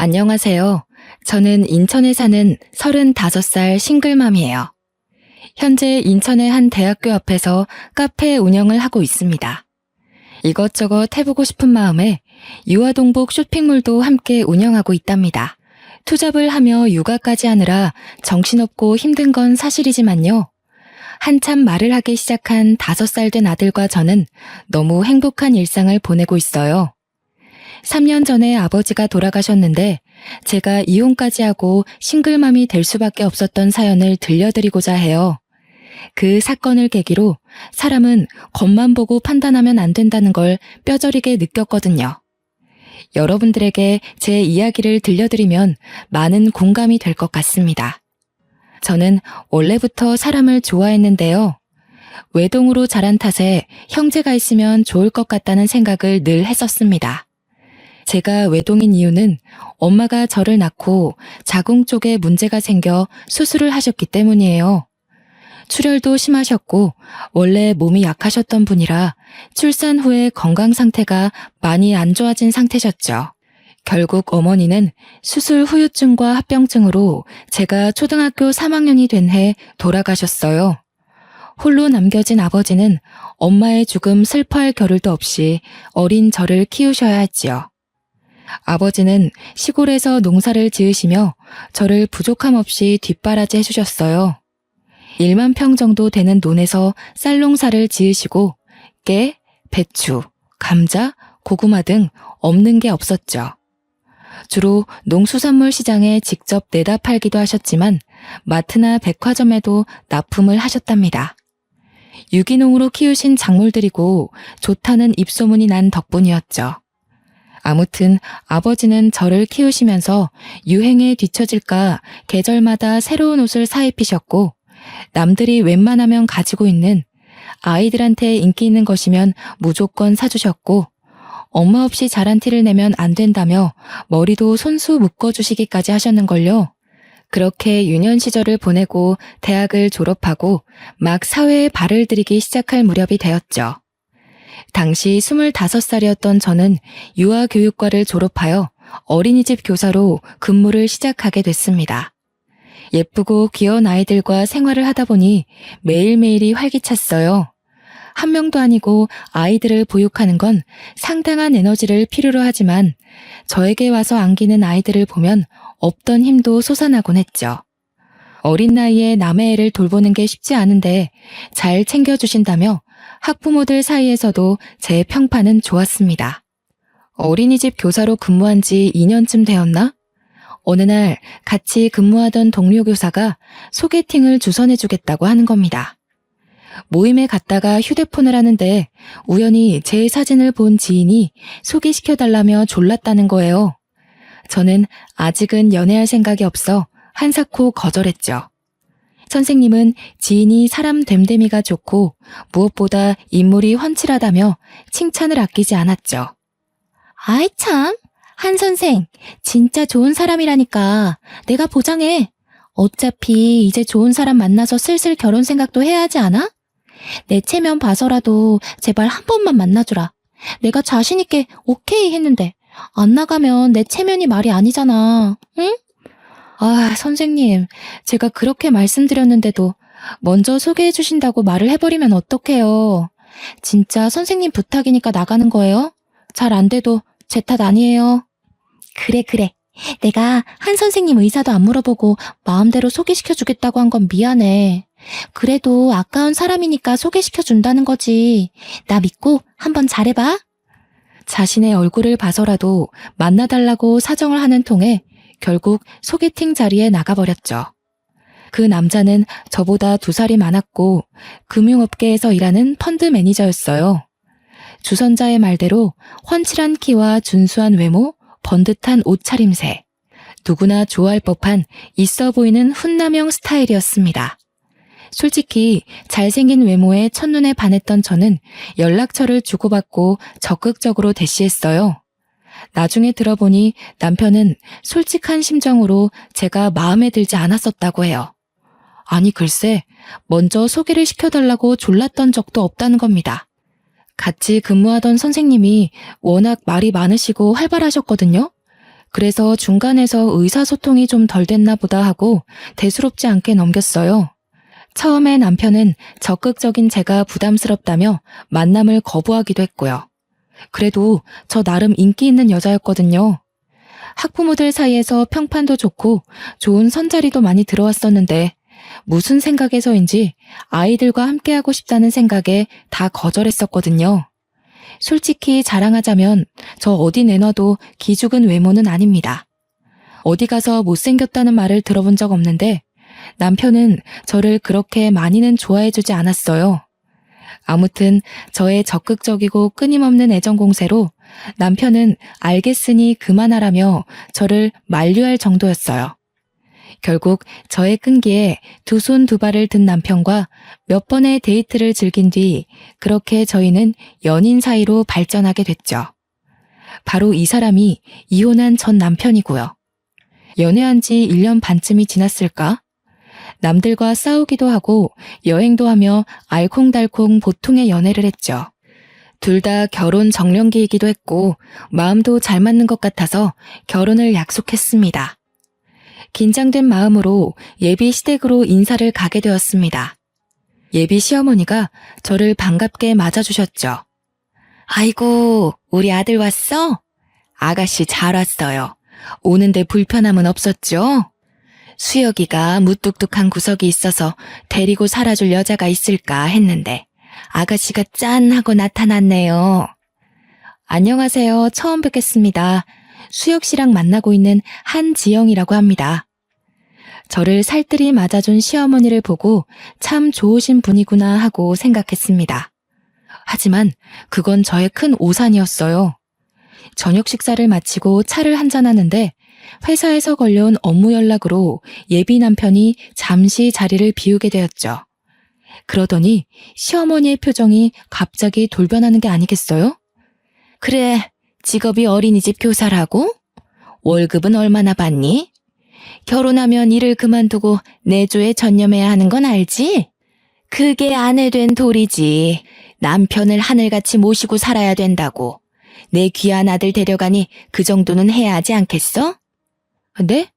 안녕하세요. 저는 인천에 사는 35살 싱글맘이에요. 현재 인천의 한 대학교 앞에서 카페 운영을 하고 있습니다. 이것저것 해보고 싶은 마음에 유아동복 쇼핑몰도 함께 운영하고 있답니다. 투잡을 하며 육아까지 하느라 정신없고 힘든 건 사실이지만요. 한참 말을 하기 시작한 5살 된 아들과 저는 너무 행복한 일상을 보내고 있어요. 3년 전에 아버지가 돌아가셨는데 제가 이혼까지 하고 싱글맘이 될 수밖에 없었던 사연을 들려드리고자 해요. 그 사건을 계기로 사람은 겉만 보고 판단하면 안 된다는 걸 뼈저리게 느꼈거든요. 여러분들에게 제 이야기를 들려드리면 많은 공감이 될 것 같습니다. 저는 원래부터 사람을 좋아했는데요. 외동으로 자란 탓에 형제가 있으면 좋을 것 같다는 생각을 늘 했었습니다. 제가 외동인 이유는 엄마가 저를 낳고 자궁 쪽에 문제가 생겨 수술을 하셨기 때문이에요. 출혈도 심하셨고 원래 몸이 약하셨던 분이라 출산 후에 건강 상태가 많이 안 좋아진 상태셨죠. 결국 어머니는 수술 후유증과 합병증으로 제가 초등학교 3학년이 된 해 돌아가셨어요. 홀로 남겨진 아버지는 엄마의 죽음 슬퍼할 겨를도 없이 어린 저를 키우셔야 했지요. 아버지는 시골에서 농사를 지으시며 저를 부족함 없이 뒷바라지 해주셨어요. 1만 평 정도 되는 논에서 쌀농사를 지으시고 깨, 배추, 감자, 고구마 등 없는 게 없었죠. 주로 농수산물 시장에 직접 내다 팔기도 하셨지만 마트나 백화점에도 납품을 하셨답니다. 유기농으로 키우신 작물들이고 좋다는 입소문이 난 덕분이었죠. 아무튼 아버지는 저를 키우시면서 유행에 뒤처질까 계절마다 새로운 옷을 사입히셨고 남들이 웬만하면 가지고 있는 아이들한테 인기 있는 것이면 무조건 사주셨고 엄마 없이 자란 티를 내면 안 된다며 머리도 손수 묶어주시기까지 하셨는걸요. 그렇게 유년 시절을 보내고 대학을 졸업하고 막 사회에 발을 들이기 시작할 무렵이 되었죠. 당시 25살이었던 저는 유아교육과를 졸업하여 어린이집 교사로 근무를 시작하게 됐습니다. 예쁘고 귀여운 아이들과 생활을 하다 보니 매일매일이 활기찼어요. 한 명도 아니고 아이들을 보육하는 건 상당한 에너지를 필요로 하지만 저에게 와서 안기는 아이들을 보면 없던 힘도 솟아나곤 했죠. 어린 나이에 남의 애를 돌보는 게 쉽지 않은데 잘 챙겨주신다며 학부모들 사이에서도 제 평판은 좋았습니다. 어린이집 교사로 근무한 지 2년쯤 되었나? 어느 날 같이 근무하던 동료 교사가 소개팅을 주선해주겠다고 하는 겁니다. 모임에 갔다가 휴대폰을 하는데 우연히 제 사진을 본 지인이 소개시켜달라며 졸랐다는 거예요. 저는 아직은 연애할 생각이 없어 한사코 거절했죠. 선생님은 지인이 사람 됨됨이가 좋고 무엇보다 인물이 훤칠하다며 칭찬을 아끼지 않았죠. 아이 참, 한 선생, 진짜 좋은 사람이라니까. 내가 보장해. 어차피 이제 좋은 사람 만나서 슬슬 결혼 생각도 해야 하지 않아? 내 체면 봐서라도 제발 한 번만 만나주라. 내가 자신 있게 오케이 했는데 안 나가면 내 체면이 말이 아니잖아. 응? 아, 선생님, 제가 그렇게 말씀드렸는데도 먼저 소개해 주신다고 말을 해버리면 어떡해요. 진짜 선생님 부탁이니까 나가는 거예요? 잘 안 돼도 제 탓 아니에요. 그래. 내가 한 선생님 의사도 안 물어보고 마음대로 소개시켜 주겠다고 한 건 미안해. 그래도 아까운 사람이니까 소개시켜 준다는 거지. 나 믿고 한번 잘해봐. 자신의 얼굴을 봐서라도 만나달라고 사정을 하는 통에 결국 소개팅 자리에 나가버렸죠. 그 남자는 저보다 2살이 많았고 금융업계에서 일하는 펀드 매니저였어요. 주선자의 말대로 훤칠한 키와 준수한 외모, 번듯한 옷차림새, 누구나 좋아할 법한 있어 보이는 훈남형 스타일이었습니다. 솔직히 잘생긴 외모에 첫눈에 반했던 저는 연락처를 주고받고 적극적으로 대시했어요. 나중에 들어보니 남편은 솔직한 심정으로 제가 마음에 들지 않았었다고 해요. 아니 글쎄, 먼저 소개를 시켜달라고 졸랐던 적도 없다는 겁니다. 같이 근무하던 선생님이 워낙 말이 많으시고 활발하셨거든요. 그래서 중간에서 의사소통이 좀 덜 됐나 보다 하고 대수롭지 않게 넘겼어요. 처음에 남편은 적극적인 제가 부담스럽다며 만남을 거부하기도 했고요. 그래도 저 나름 인기 있는 여자였거든요. 학부모들 사이에서 평판도 좋고 좋은 선자리도 많이 들어왔었는데 무슨 생각에서인지 아이들과 함께하고 싶다는 생각에 다 거절했었거든요. 솔직히 자랑하자면 저 어디 내놔도 기죽은 외모는 아닙니다. 어디 가서 못생겼다는 말을 들어본 적 없는데 남편은 저를 그렇게 많이는 좋아해주지 않았어요. 아무튼 저의 적극적이고 끊임없는 애정 공세로 남편은 알겠으니 그만하라며 저를 만류할 정도였어요. 결국 저의 끈기에 두 손 두 발을 든 남편과 몇 번의 데이트를 즐긴 뒤 그렇게 저희는 연인 사이로 발전하게 됐죠. 바로 이 사람이 이혼한 전 남편이고요. 연애한 지 1년 반쯤이 지났을까? 남들과 싸우기도 하고 여행도 하며 알콩달콩 보통의 연애를 했죠. 둘 다 결혼 정년기이기도 했고 마음도 잘 맞는 것 같아서 결혼을 약속했습니다. 긴장된 마음으로 예비 시댁으로 인사를 가게 되었습니다. 예비 시어머니가 저를 반갑게 맞아주셨죠. 아이고, 우리 아들 왔어? 아가씨 잘 왔어요. 오는데 불편함은 없었죠? 수혁이가 무뚝뚝한 구석이 있어서 데리고 살아줄 여자가 있을까 했는데 아가씨가 짠 하고 나타났네요. 안녕하세요. 처음 뵙겠습니다. 수혁 씨랑 만나고 있는 한지영이라고 합니다. 저를 살뜰히 맞아준 시어머니를 보고 참 좋으신 분이구나 하고 생각했습니다. 하지만 그건 저의 큰 오산이었어요. 저녁 식사를 마치고 차를 한잔하는데 회사에서 걸려온 업무 연락으로 예비 남편이 잠시 자리를 비우게 되었죠. 그러더니 시어머니의 표정이 갑자기 돌변하는 게 아니겠어요? 그래, 직업이 어린이집 교사라고? 월급은 얼마나 받니? 결혼하면 일을 그만두고 내조에 전념해야 하는 건 알지? 그게 아내 된 도리지. 남편을 하늘같이 모시고 살아야 된다고. 내 귀한 아들 데려가니 그 정도는 해야 하지 않겠어? 네?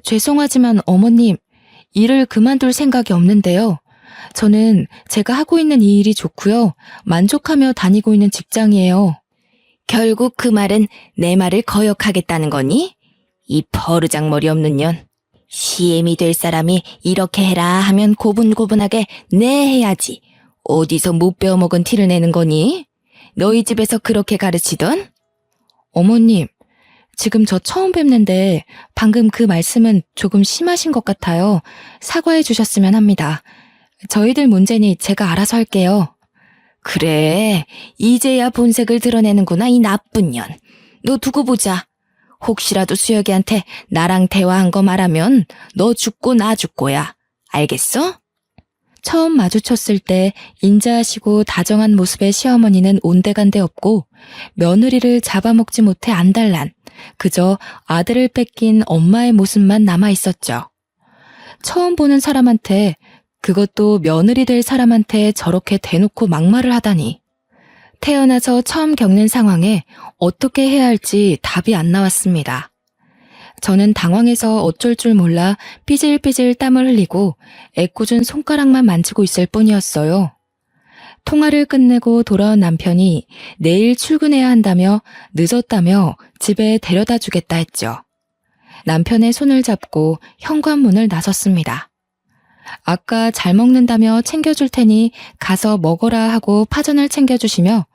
죄송하지만 어머님, 일을 그만둘 생각이 없는데요. 저는 제가 하고 있는 이 일이 좋고요. 만족하며 다니고 있는 직장이에요. 결국 그 말은 내 말을 거역하겠다는 거니? 이 버르장머리 없는 년. CM이 될 사람이 이렇게 해라 하면 고분고분하게 네 해야지. 어디서 못 배워먹은 티를 내는 거니? 너희 집에서 그렇게 가르치던? 어머님, 지금 저 처음 뵙는데 방금 그 말씀은 조금 심하신 것 같아요. 사과해 주셨으면 합니다. 저희들 문제니 제가 알아서 할게요. 그래, 이제야 본색을 드러내는구나, 이 나쁜 년. 너 두고 보자. 혹시라도 수혁이한테 나랑 대화한 거 말하면 너 죽고 나 죽고야. 알겠어? 처음 마주쳤을 때 인자하시고 다정한 모습의 시어머니는 온데간데 없고 며느리를 잡아먹지 못해 안달난 그저 아들을 뺏긴 엄마의 모습만 남아있었죠. 처음 보는 사람한테, 그것도 며느리 될 사람한테 저렇게 대놓고 막말을 하다니. 태어나서 처음 겪는 상황에 어떻게 해야 할지 답이 안 나왔습니다. 저는 당황해서 어쩔 줄 몰라 삐질삐질 땀을 흘리고 애꿎은 손가락만 만지고 있을 뿐이었어요. 통화를 끝내고 돌아온 남편이 내일 출근해야 한다며 늦었다며 집에 데려다 주겠다 했죠. 남편의 손을 잡고 현관문을 나섰습니다. 아까 잘 먹는다며 챙겨줄 테니 가서 먹어라 하고 파전을 챙겨주시며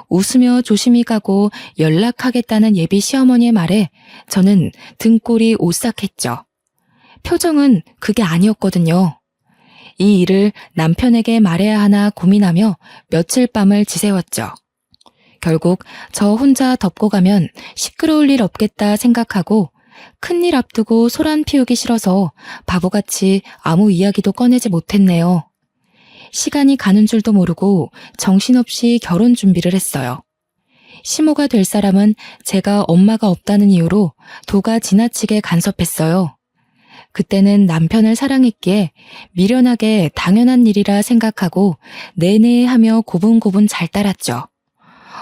웃으며 조심히 가고 연락하겠다는 예비 시어머니의 말에 저는 등골이 오싹했죠. 표정은 그게 아니었거든요. 이 일을 남편에게 말해야 하나 고민하며 며칠 밤을 지새웠죠. 결국 저 혼자 덮고 가면 시끄러울 일 없겠다 생각하고 큰일 앞두고 소란 피우기 싫어서 바보같이 아무 이야기도 꺼내지 못했네요. 시간이 가는 줄도 모르고 정신없이 결혼 준비를 했어요. 시모가 될 사람은 제가 엄마가 없다는 이유로 도가 지나치게 간섭했어요. 그때는 남편을 사랑했기에 미련하게 당연한 일이라 생각하고 내내 하며 고분고분 잘 따랐죠.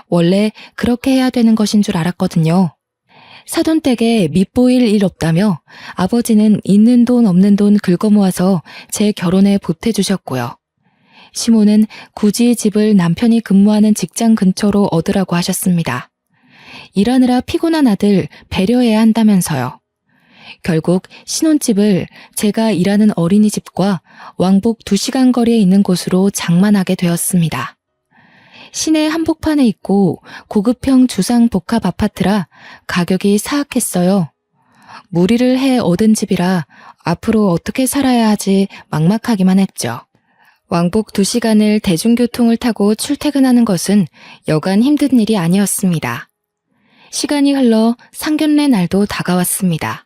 원래 그렇게 해야 되는 것인 줄 알았거든요. 사돈댁에 밑보일 일 없다며 아버지는 있는 돈 없는 돈 긁어 모아서 제 결혼에 보태주셨고요. 시모는 굳이 집을 남편이 근무하는 직장 근처로 얻으라고 하셨습니다. 일하느라 피곤한 아들 배려해야 한다면서요. 결국 신혼집을 제가 일하는 어린이집과 왕복 2시간 거리에 있는 곳으로 장만하게 되었습니다. 시내 한복판에 있고 고급형 주상 복합 아파트라 가격이 사악했어요. 무리를 해 얻은 집이라 앞으로 어떻게 살아야 하지 막막하기만 했죠. 왕복 2시간을 대중교통을 타고 출퇴근하는 것은 여간 힘든 일이 아니었습니다. 시간이 흘러 상견례 날도 다가왔습니다.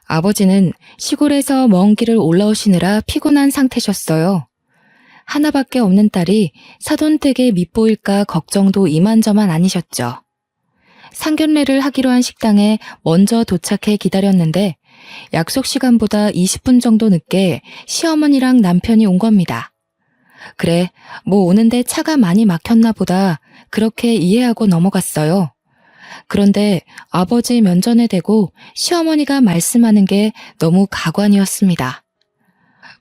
아버지는 시골에서 먼 길을 올라오시느라 피곤한 상태셨어요. 하나밖에 없는 딸이 사돈댁에 밉보일까 걱정도 이만저만 아니셨죠. 상견례를 하기로 한 식당에 먼저 도착해 기다렸는데 약속 시간보다 20분 정도 늦게 시어머니랑 남편이 온 겁니다. 그래, 뭐 오는데 차가 많이 막혔나 보다 그렇게 이해하고 넘어갔어요. 그런데 아버지 면전에 대고 시어머니가 말씀하는 게 너무 가관이었습니다.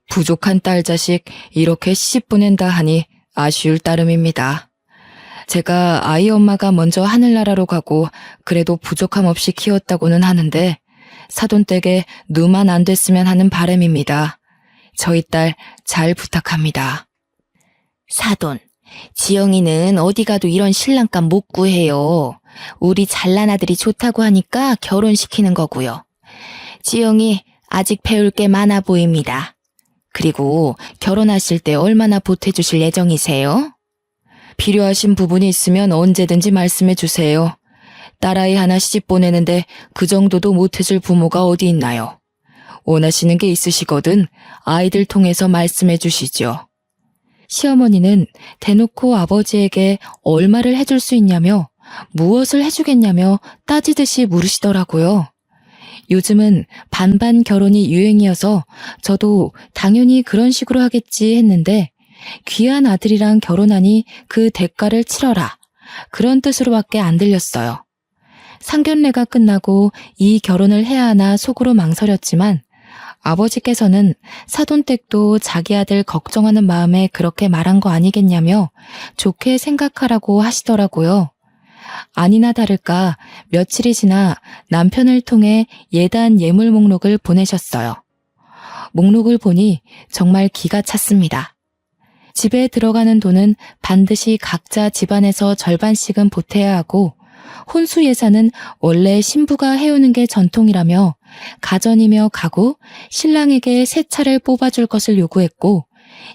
부족한 딸 자식 이렇게 시집 보낸다 하니 아쉬울 따름입니다. 제가 아이 엄마가 먼저 하늘나라로 가고 그래도 부족함 없이 키웠다고는 하는데 사돈댁에 누만 안 됐으면 하는 바람입니다. 저희 딸 잘 부탁합니다. 사돈, 지영이는 어디 가도 이런 신랑감 못 구해요. 우리 잘난 아들이 좋다고 하니까 결혼시키는 거고요. 지영이 아직 배울 게 많아 보입니다. 그리고 결혼하실 때 얼마나 보태주실 예정이세요? 필요하신 부분이 있으면 언제든지 말씀해 주세요. 딸아이 하나 시집 보내는데 그 정도도 못해줄 부모가 어디 있나요? 원하시는 게 있으시거든 아이들 통해서 말씀해 주시죠. 시어머니는 대놓고 아버지에게 얼마를 해줄 수 있냐며 무엇을 해주겠냐며 따지듯이 물으시더라고요. 요즘은 반반 결혼이 유행이어서 저도 당연히 그런 식으로 하겠지 했는데 귀한 아들이랑 결혼하니 그 대가를 치러라. 그런 뜻으로밖에 안 들렸어요. 상견례가 끝나고 이 결혼을 해야 하나 속으로 망설였지만 아버지께서는 사돈댁도 자기 아들 걱정하는 마음에 그렇게 말한 거 아니겠냐며 좋게 생각하라고 하시더라고요. 아니나 다를까 며칠이 지나 남편을 통해 예단 예물 목록을 보내셨어요. 목록을 보니 정말 기가 찼습니다. 집에 들어가는 돈은 반드시 각자 집안에서 절반씩은 보태야 하고 혼수 예산은 원래 신부가 해오는 게 전통이라며 가전이며 가구, 신랑에게 새 차를 뽑아줄 것을 요구했고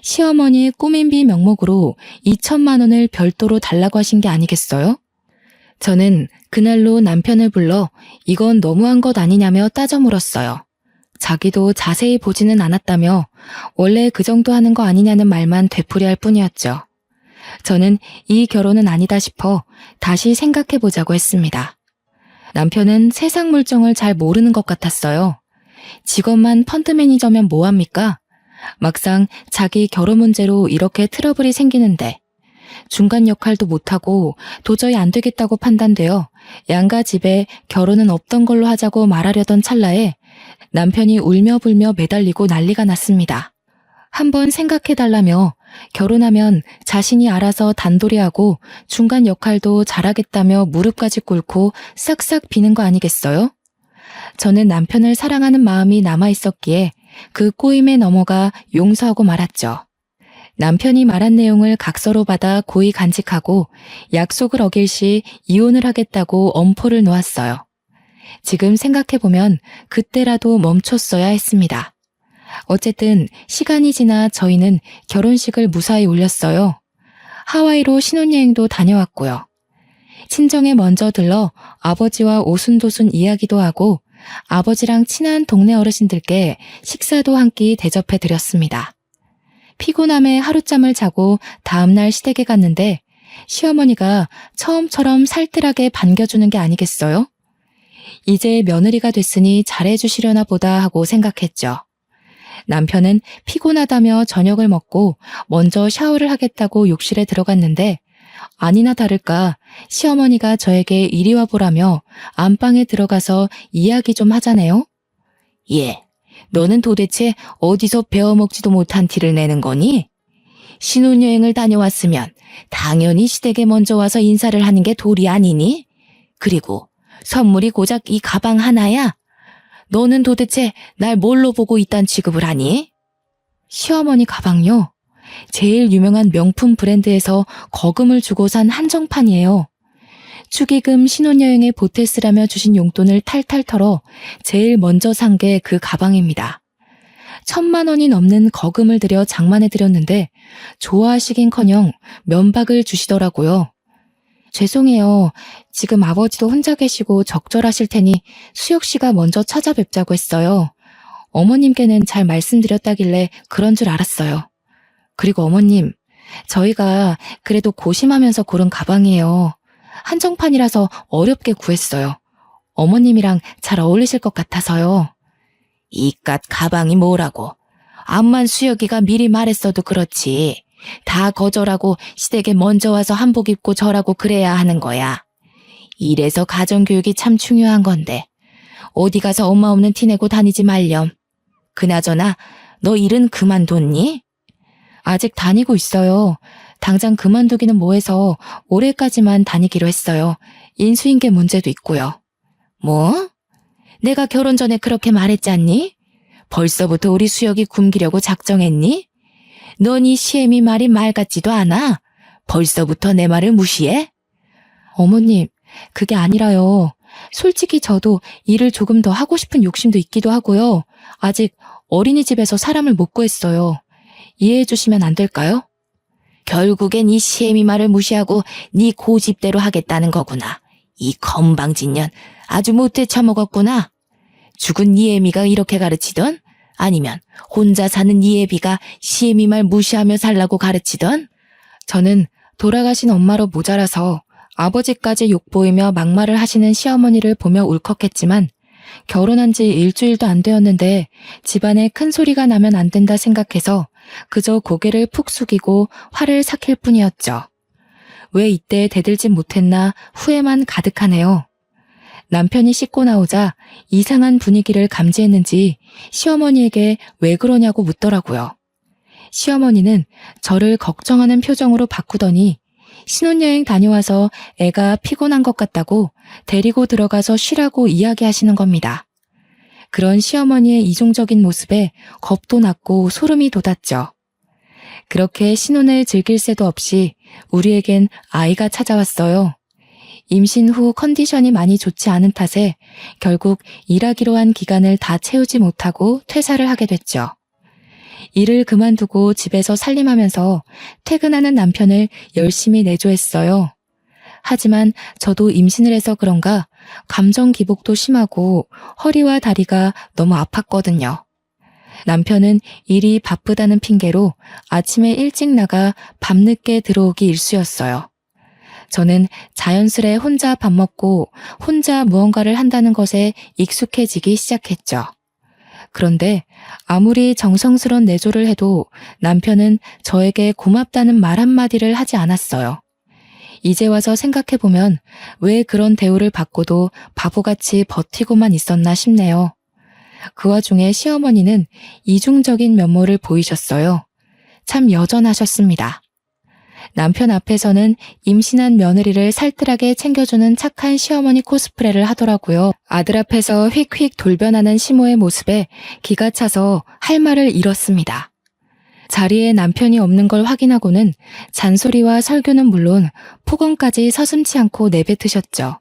시어머니의 꾸민비 명목으로 2천만 원을 별도로 달라고 하신 게 아니겠어요? 저는 그날로 남편을 불러 이건 너무한 것 아니냐며 따져 물었어요. 자기도 자세히 보지는 않았다며 원래 그 정도 하는 거 아니냐는 말만 되풀이할 뿐이었죠. 저는 이 결혼은 아니다 싶어 다시 생각해보자고 했습니다. 남편은 세상 물정을 잘 모르는 것 같았어요. 직업만 펀드 매니저면 뭐합니까? 막상 자기 결혼 문제로 이렇게 트러블이 생기는데 중간 역할도 못하고 도저히 안 되겠다고 판단되어 양가 집에 결혼은 없던 걸로 하자고 말하려던 찰나에 남편이 울며 불며 매달리고 난리가 났습니다. 한번 생각해달라며 결혼하면 자신이 알아서 단돌이하고 중간 역할도 잘하겠다며 무릎까지 꿇고 싹싹 비는 거 아니겠어요? 저는 남편을 사랑하는 마음이 남아있었기에 그 꼬임에 넘어가 용서하고 말았죠. 남편이 말한 내용을 각서로 받아 고이 간직하고 약속을 어길 시 이혼을 하겠다고 엄포를 놓았어요. 지금 생각해보면 그때라도 멈췄어야 했습니다. 어쨌든 시간이 지나 저희는 결혼식을 무사히 올렸어요. 하와이로 신혼여행도 다녀왔고요. 친정에 먼저 들러 아버지와 오순도순 이야기도 하고 아버지랑 친한 동네 어르신들께 식사도 한 끼 대접해 드렸습니다. 피곤함에 하룻잠을 자고 다음날 시댁에 갔는데 시어머니가 처음처럼 살뜰하게 반겨주는 게 아니겠어요? 이제 며느리가 됐으니 잘해주시려나 보다 하고 생각했죠. 남편은 피곤하다며 저녁을 먹고 먼저 샤워를 하겠다고 욕실에 들어갔는데 아니나 다를까 시어머니가 저에게 이리 와보라며 안방에 들어가서 이야기 좀 하자네요. 예, 너는 도대체 어디서 배워먹지도 못한 티를 내는 거니? 신혼여행을 다녀왔으면 당연히 시댁에 먼저 와서 인사를 하는 게 도리 아니니? 그리고 선물이 고작 이 가방 하나야? 너는 도대체 날 뭘로 보고 이딴 취급을 하니? 시어머니 가방요? 제일 유명한 명품 브랜드에서 거금을 주고 산 한정판이에요. 축의금 신혼여행에 보태 쓰라며 주신 용돈을 탈탈 털어 제일 먼저 산 게 그 가방입니다. 1,000만 원이 넘는 거금을 들여 장만해 드렸는데 좋아하시긴커녕 면박을 주시더라고요. 죄송해요. 지금 아버지도 혼자 계시고 적절하실 테니 수혁 씨가 먼저 찾아뵙자고 했어요. 어머님께는 잘 말씀드렸다길래 그런 줄 알았어요. 그리고 어머님, 저희가 그래도 고심하면서 고른 가방이에요. 한정판이라서 어렵게 구했어요. 어머님이랑 잘 어울리실 것 같아서요. 이깟 가방이 뭐라고. 암만 수혁이가 미리 말했어도 그렇지. 다 거절하고 시댁에 먼저 와서 한복 입고 절하고 그래야 하는 거야. 이래서 가정교육이 참 중요한 건데 어디 가서 엄마 없는 티 내고 다니지 말렴. 그나저나 너 일은 그만뒀니? 아직 다니고 있어요. 당장 그만두기는 뭐해서 올해까지만 다니기로 했어요. 인수인계 문제도 있고요. 뭐? 내가 결혼 전에 그렇게 말했잖니? 벌써부터 우리 수혁이 굶기려고 작정했니? 넌 이 시애미 말이 말 같지도 않아? 벌써부터 내 말을 무시해? 어머님, 그게 아니라요. 솔직히 저도 일을 조금 더 하고 싶은 욕심도 있기도 하고요. 아직 어린이집에서 사람을 못 구했어요. 이해해 주시면 안 될까요? 결국엔 이 시애미 말을 무시하고 네 고집대로 하겠다는 거구나. 이 건방진년 아주 못해 처먹었구나. 죽은 네 애미가 이렇게 가르치던? 아니면 혼자 사는 네 애비가 시애미 말 무시하며 살라고 가르치던? 저는 돌아가신 엄마로 모자라서 아버지까지 욕보이며 막말을 하시는 시어머니를 보며 울컥했지만 결혼한 지 일주일도 안 되었는데 집안에 큰 소리가 나면 안 된다 생각해서 그저 고개를 푹 숙이고 화를 삭힐 뿐이었죠. 왜 이때 대들지 못했나 후회만 가득하네요. 남편이 씻고 나오자 이상한 분위기를 감지했는지 시어머니에게 왜 그러냐고 묻더라고요. 시어머니는 저를 걱정하는 표정으로 바꾸더니 신혼여행 다녀와서 애가 피곤한 것 같다고 데리고 들어가서 쉬라고 이야기하시는 겁니다. 그런 시어머니의 이중적인 모습에 겁도 났고 소름이 돋았죠. 그렇게 신혼을 즐길 새도 없이 우리에겐 아이가 찾아왔어요. 임신 후 컨디션이 많이 좋지 않은 탓에 결국 일하기로 한 기간을 다 채우지 못하고 퇴사를 하게 됐죠. 일을 그만두고 집에서 살림하면서 퇴근하는 남편을 열심히 내조했어요. 하지만 저도 임신을 해서 그런가 감정 기복도 심하고 허리와 다리가 너무 아팠거든요. 남편은 일이 바쁘다는 핑계로 아침에 일찍 나가 밤늦게 들어오기 일쑤였어요. 저는 자연스레 혼자 밥 먹고 혼자 무언가를 한다는 것에 익숙해지기 시작했죠. 그런데 아무리 정성스런 내조를 해도 남편은 저에게 고맙다는 말 한마디를 하지 않았어요. 이제 와서 생각해보면 왜 그런 대우를 받고도 바보같이 버티고만 있었나 싶네요. 그 와중에 시어머니는 이중적인 면모를 보이셨어요. 참 여전하셨습니다. 남편 앞에서는 임신한 며느리를 살뜰하게 챙겨주는 착한 시어머니 코스프레를 하더라고요. 아들 앞에서 휙휙 돌변하는 시모의 모습에 기가 차서 할 말을 잃었습니다. 자리에 남편이 없는 걸 확인하고는 잔소리와 설교는 물론 폭언까지 서슴지 않고 내뱉으셨죠.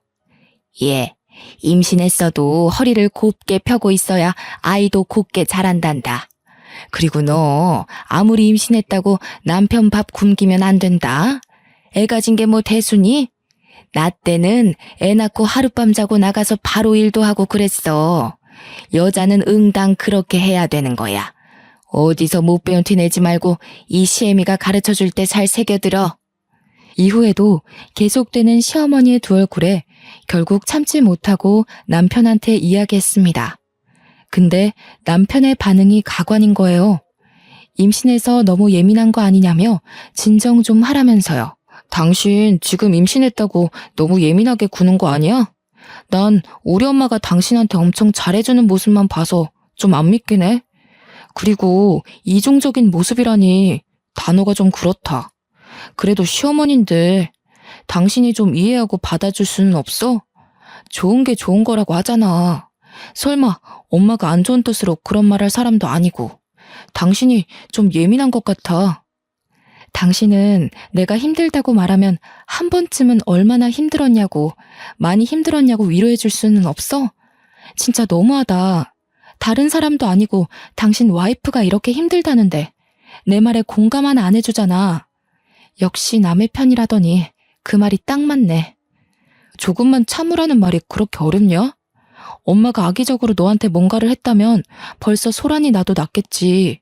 예, 임신했어도 허리를 곱게 펴고 있어야 아이도 곱게 자란단다. 그리고 너 아무리 임신했다고 남편 밥 굶기면 안 된다. 애 가진 게 뭐 대수니? 나 때는 애 낳고 하룻밤 자고 나가서 바로 일도 하고 그랬어. 여자는 응당 그렇게 해야 되는 거야. 어디서 못 배운 티 내지 말고 이 시애미가 가르쳐줄 때 잘 새겨들어. 이후에도 계속되는 시어머니의 두 얼굴에 결국 참지 못하고 남편한테 이야기했습니다. 근데 남편의 반응이 가관인 거예요. 임신해서 너무 예민한 거 아니냐며 진정 좀 하라면서요. 당신 지금 임신했다고 너무 예민하게 구는 거 아니야? 난 우리 엄마가 당신한테 엄청 잘해주는 모습만 봐서 좀 안 믿긴 해. 그리고 이중적인 모습이라니 단어가 좀 그렇다. 그래도 시어머니인데 당신이 좀 이해하고 받아줄 수는 없어? 좋은 게 좋은 거라고 하잖아. 설마 엄마가 안 좋은 뜻으로 그런 말 할 사람도 아니고. 당신이 좀 예민한 것 같아. 당신은 내가 힘들다고 말하면 한 번쯤은 얼마나 힘들었냐고, 많이 힘들었냐고 위로해 줄 수는 없어? 진짜 너무하다. 다른 사람도 아니고 당신 와이프가 이렇게 힘들다는데 내 말에 공감 하나 안 해주잖아. 역시 남의 편이라더니 그 말이 딱 맞네. 조금만 참으라는 말이 그렇게 어렵냐? 엄마가 악의적으로 너한테 뭔가를 했다면 벌써 소란이 나도 났겠지.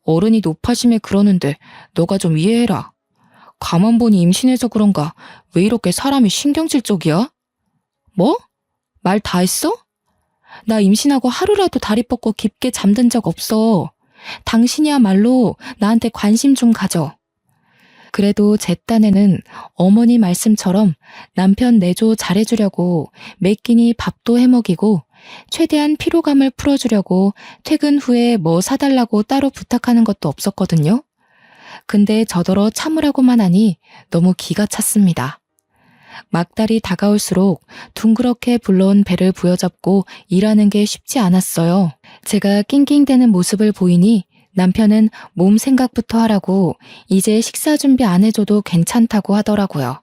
어른이 높아심에 그러는데 너가 좀 이해해라. 가만 보니 임신해서 그런가 왜 이렇게 사람이 신경질적이야? 뭐? 말 다 했어? 나 임신하고 하루라도 다리 뻗고 깊게 잠든 적 없어. 당신이야말로 나한테 관심 좀 가져. 그래도 제 딴에는 어머니 말씀처럼 남편 내조 잘해주려고 매 끼니 밥도 해먹이고 최대한 피로감을 풀어주려고 퇴근 후에 뭐 사달라고 따로 부탁하는 것도 없었거든요. 근데 저더러 참으라고만 하니 너무 기가 찼습니다. 막달이 다가올수록 둥그렇게 불러온 배를 부여잡고 일하는 게 쉽지 않았어요. 제가 낑낑대는 모습을 보이니 남편은 몸 생각부터 하라고 이제 식사 준비 안 해줘도 괜찮다고 하더라고요.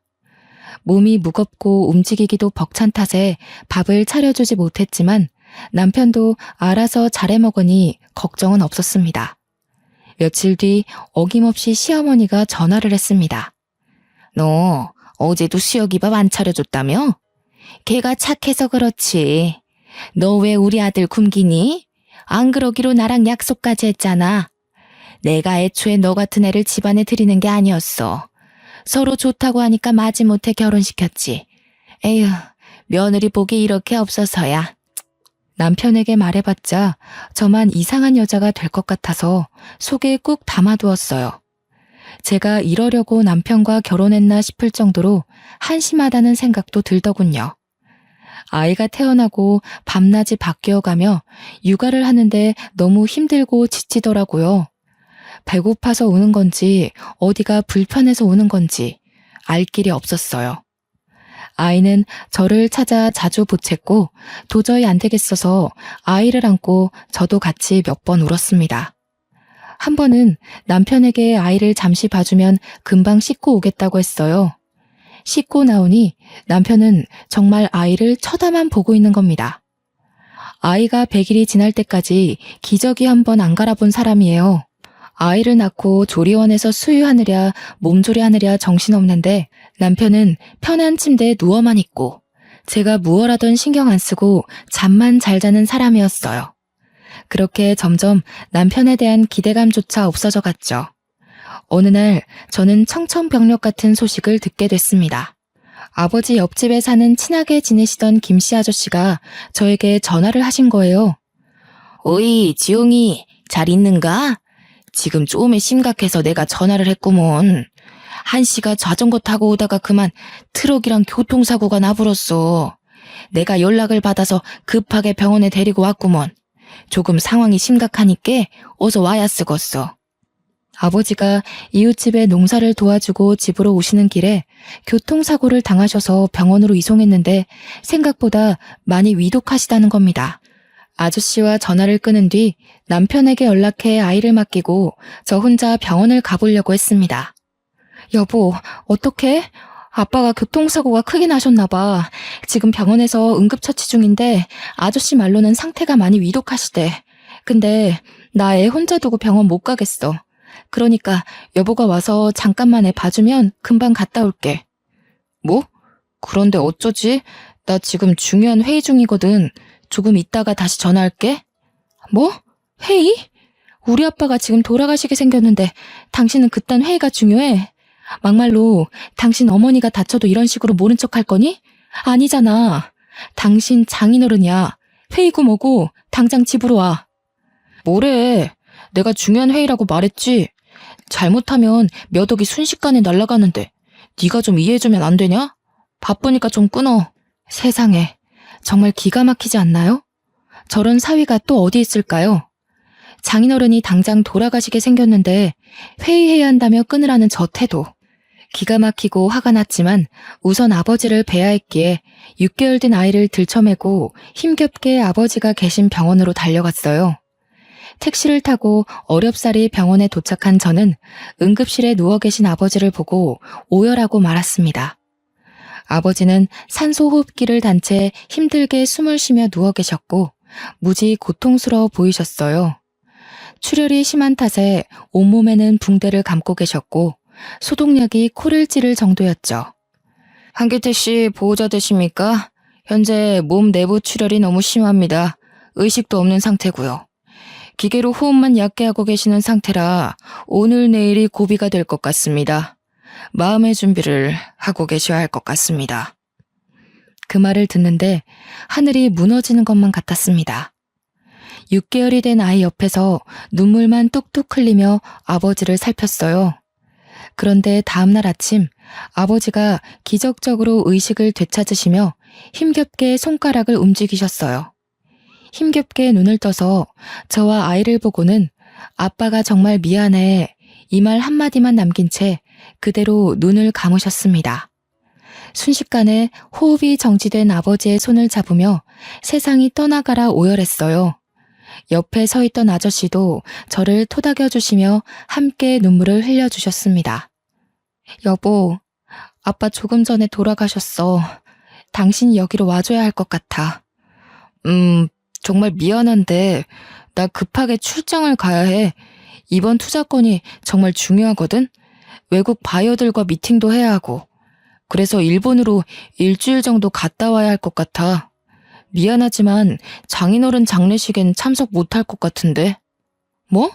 몸이 무겁고 움직이기도 벅찬 탓에 밥을 차려주지 못했지만 남편도 알아서 잘해 먹으니 걱정은 없었습니다. 며칠 뒤 어김없이 시어머니가 전화를 했습니다. 너 어제도 수혁이 밥 안 차려줬다며? 걔가 착해서 그렇지. 너 왜 우리 아들 굶기니? 안 그러기로 나랑 약속까지 했잖아. 내가 애초에 너 같은 애를 집안에 들이는 게 아니었어. 서로 좋다고 하니까 마지못해 결혼시켰지. 에휴, 며느리 복이 이렇게 없어서야. 남편에게 말해봤자 저만 이상한 여자가 될 것 같아서 속에 꾹 담아두었어요. 제가 이러려고 남편과 결혼했나 싶을 정도로 한심하다는 생각도 들더군요. 아이가 태어나고 밤낮이 바뀌어가며 육아를 하는데 너무 힘들고 지치더라고요. 배고파서 우는 건지 어디가 불편해서 우는 건지 알 길이 없었어요. 아이는 저를 찾아 자주 보챘고 도저히 안 되겠어서 아이를 안고 저도 같이 몇 번 울었습니다. 한 번은 남편에게 아이를 잠시 봐주면 금방 씻고 오겠다고 했어요. 씻고 나오니 남편은 정말 아이를 쳐다만 보고 있는 겁니다. 아이가 100일이 지날 때까지 기저귀 한 번 안 갈아본 사람이에요. 아이를 낳고 조리원에서 수유하느랴 몸조리하느랴 정신없는데 남편은 편한 침대에 누워만 있고 제가 무얼 하던 신경 안 쓰고 잠만 잘 자는 사람이었어요. 그렇게 점점 남편에 대한 기대감조차 없어져 갔죠. 어느 날 저는 청천벽력 같은 소식을 듣게 됐습니다. 아버지 옆집에 사는 친하게 지내시던 김씨 아저씨가 저에게 전화를 하신 거예요. 어이, 지용이 잘 있는가? 지금 좀에 심각해서 내가 전화를 했구먼. 한씨가 자전거 타고 오다가 그만 트럭이랑 교통사고가 나불었어. 내가 연락을 받아서 급하게 병원에 데리고 왔구먼. 조금 상황이 심각하니까 어서 와야 쓰겄어. 아버지가 이웃집에 농사를 도와주고 집으로 오시는 길에 교통사고를 당하셔서 병원으로 이송했는데 생각보다 많이 위독하시다는 겁니다. 아저씨와 전화를 끊은 뒤 남편에게 연락해 아이를 맡기고 저 혼자 병원을 가보려고 했습니다. 여보, 어떡해? 아빠가 교통사고가 크게 나셨나 봐. 지금 병원에서 응급처치 중인데 아저씨 말로는 상태가 많이 위독하시대. 근데 나 애 혼자 두고 병원 못 가겠어. 그러니까 여보가 와서 잠깐만 애 봐주면 금방 갔다 올게. 뭐? 그런데 어쩌지? 나 지금 중요한 회의 중이거든. 조금 있다가 다시 전화할게. 뭐? 회의? 우리 아빠가 지금 돌아가시게 생겼는데 당신은 그딴 회의가 중요해? 막말로 당신 어머니가 다쳐도 이런 식으로 모른 척 할 거니? 아니잖아. 당신 장인어른이야. 회의고 뭐고 당장 집으로 와. 뭐래? 내가 중요한 회의라고 말했지. 잘못하면 몇 억이 순식간에 날아가는데 네가 좀 이해해주면 안 되냐? 바쁘니까 좀 끊어. 세상에, 정말 기가 막히지 않나요? 저런 사위가 또 어디 있을까요? 장인어른이 당장 돌아가시게 생겼는데 회의해야 한다며 끊으라는 저 태도. 기가 막히고 화가 났지만 우선 아버지를 뵈야 했기에 6개월 된 아이를 들쳐매고 힘겹게 아버지가 계신 병원으로 달려갔어요. 택시를 타고 어렵사리 병원에 도착한 저는 응급실에 누워 계신 아버지를 보고 오열하고 말았습니다. 아버지는 산소호흡기를 단 채 힘들게 숨을 쉬며 누워 계셨고 무지 고통스러워 보이셨어요. 출혈이 심한 탓에 온몸에는 붕대를 감고 계셨고 소독약이 코를 찌를 정도였죠. 한기태 씨 보호자 되십니까? 현재 몸 내부 출혈이 너무 심합니다. 의식도 없는 상태고요. 기계로 호흡만 얕게 하고 계시는 상태라 오늘 내일이 고비가 될 것 같습니다. 마음의 준비를 하고 계셔야 할 것 같습니다. 그 말을 듣는데 하늘이 무너지는 것만 같았습니다. 6개월이 된 아이 옆에서 눈물만 뚝뚝 흘리며 아버지를 살폈어요. 그런데 다음날 아침 아버지가 기적적으로 의식을 되찾으시며 힘겹게 손가락을 움직이셨어요. 힘겹게 눈을 떠서 저와 아이를 보고는 아빠가 정말 미안해 이 말 한마디만 남긴 채 그대로 눈을 감으셨습니다. 순식간에 호흡이 정지된 아버지의 손을 잡으며 세상이 떠나가라 오열했어요. 옆에 서 있던 아저씨도 저를 토닥여 주시며 함께 눈물을 흘려주셨습니다. 여보, 아빠 조금 전에 돌아가셨어. 당신이 여기로 와줘야 할 것 같아. 정말 미안한데 나 급하게 출장을 가야 해. 이번 투자건이 정말 중요하거든. 외국 바이어들과 미팅도 해야 하고. 그래서 일본으로 일주일 정도 갔다 와야 할 것 같아. 미안하지만 장인어른 장례식엔 참석 못할 것 같은데. 뭐?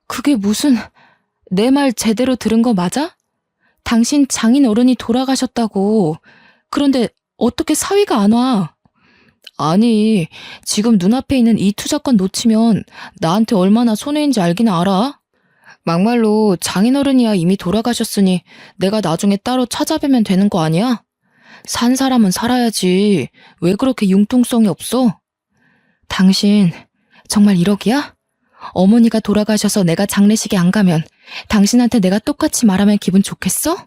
그게 무슨... 내 말 제대로 들은 거 맞아? 당신 장인어른이 돌아가셨다고. 그런데 어떻게 사위가 안 와? 아니, 지금 눈앞에 있는 이 투자권 놓치면 나한테 얼마나 손해인지 알긴 알아? 막말로 장인어른이야 이미 돌아가셨으니 내가 나중에 따로 찾아뵈면 되는 거 아니야? 산 사람은 살아야지. 왜 그렇게 융통성이 없어? 당신 정말 1억이야? 어머니가 돌아가셔서 내가 장례식에 안 가면 당신한테 내가 똑같이 말하면 기분 좋겠어?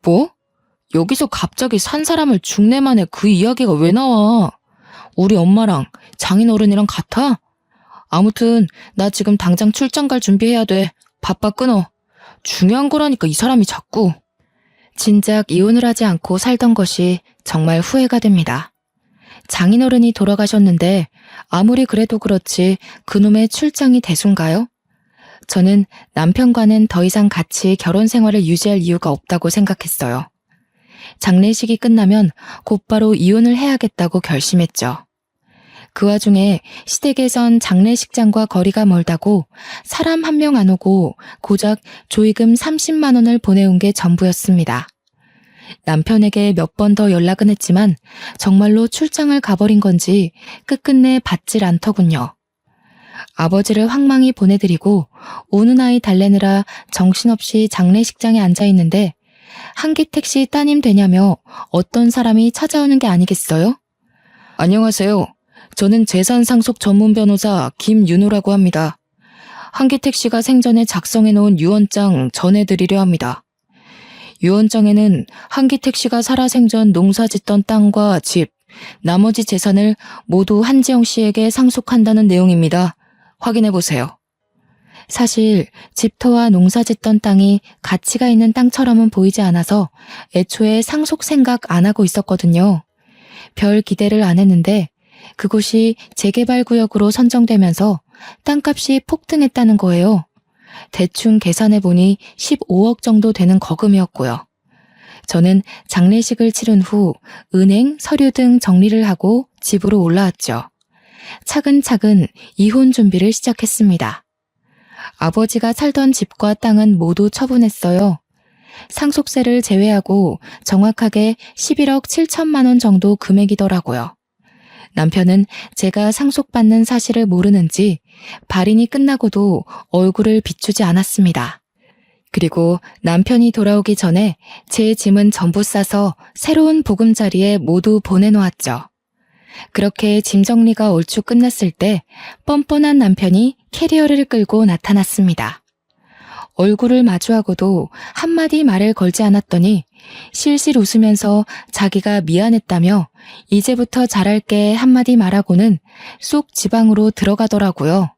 뭐? 여기서 갑자기 산 사람을 중내만에 그 이야기가 왜 나와? 우리 엄마랑 장인어른이랑 같아? 아무튼 나 지금 당장 출장 갈 준비해야 돼. 바빠 끊어. 중요한 거라니까 이 사람이 자꾸. 진작 이혼을 하지 않고 살던 것이 정말 후회가 됩니다. 장인어른이 돌아가셨는데 아무리 그래도 그렇지 그놈의 출장이 대수인가요? 저는 남편과는 더 이상 같이 결혼 생활을 유지할 이유가 없다고 생각했어요. 장례식이 끝나면 곧바로 이혼을 해야겠다고 결심했죠. 그 와중에 시댁에선 장례식장과 거리가 멀다고 사람 한 명 안 오고 고작 조의금 30만 원을 보내온 게 전부였습니다. 남편에게 몇 번 더 연락은 했지만 정말로 출장을 가버린 건지 끝끝내 받질 않더군요. 아버지를 황망히 보내드리고 우는 아이 달래느라 정신없이 장례식장에 앉아있는데 한기택 씨 따님 되냐며 어떤 사람이 찾아오는 게 아니겠어요? 안녕하세요. 저는 재산상속 전문 변호사 김윤호라고 합니다. 한기택 씨가 생전에 작성해놓은 유언장 전해드리려 합니다. 유언장에는 한기택 씨가 살아생전 농사짓던 땅과 집, 나머지 재산을 모두 한지영 씨에게 상속한다는 내용입니다. 확인해보세요. 사실 집터와 농사짓던 땅이 가치가 있는 땅처럼은 보이지 않아서 애초에 상속 생각 안 하고 있었거든요. 별 기대를 안 했는데 그곳이 재개발 구역으로 선정되면서 땅값이 폭등했다는 거예요. 대충 계산해보니 15억 정도 되는 거금이었고요. 저는 장례식을 치른 후 은행, 서류 등 정리를 하고 집으로 올라왔죠. 차근차근 이혼 준비를 시작했습니다. 아버지가 살던 집과 땅은 모두 처분했어요. 상속세를 제외하고 정확하게 11억 7천만 원 정도 금액이더라고요. 남편은 제가 상속받는 사실을 모르는지 발인이 끝나고도 얼굴을 비추지 않았습니다. 그리고 남편이 돌아오기 전에 제 짐은 전부 싸서 새로운 보금자리에 모두 보내놓았죠. 그렇게 짐 정리가 얼추 끝났을 때 뻔뻔한 남편이 캐리어를 끌고 나타났습니다. 얼굴을 마주하고도 한마디 말을 걸지 않았더니 실실 웃으면서 자기가 미안했다며 이제부터 잘할게 한마디 말하고는 쏙 지방으로 들어가더라고요.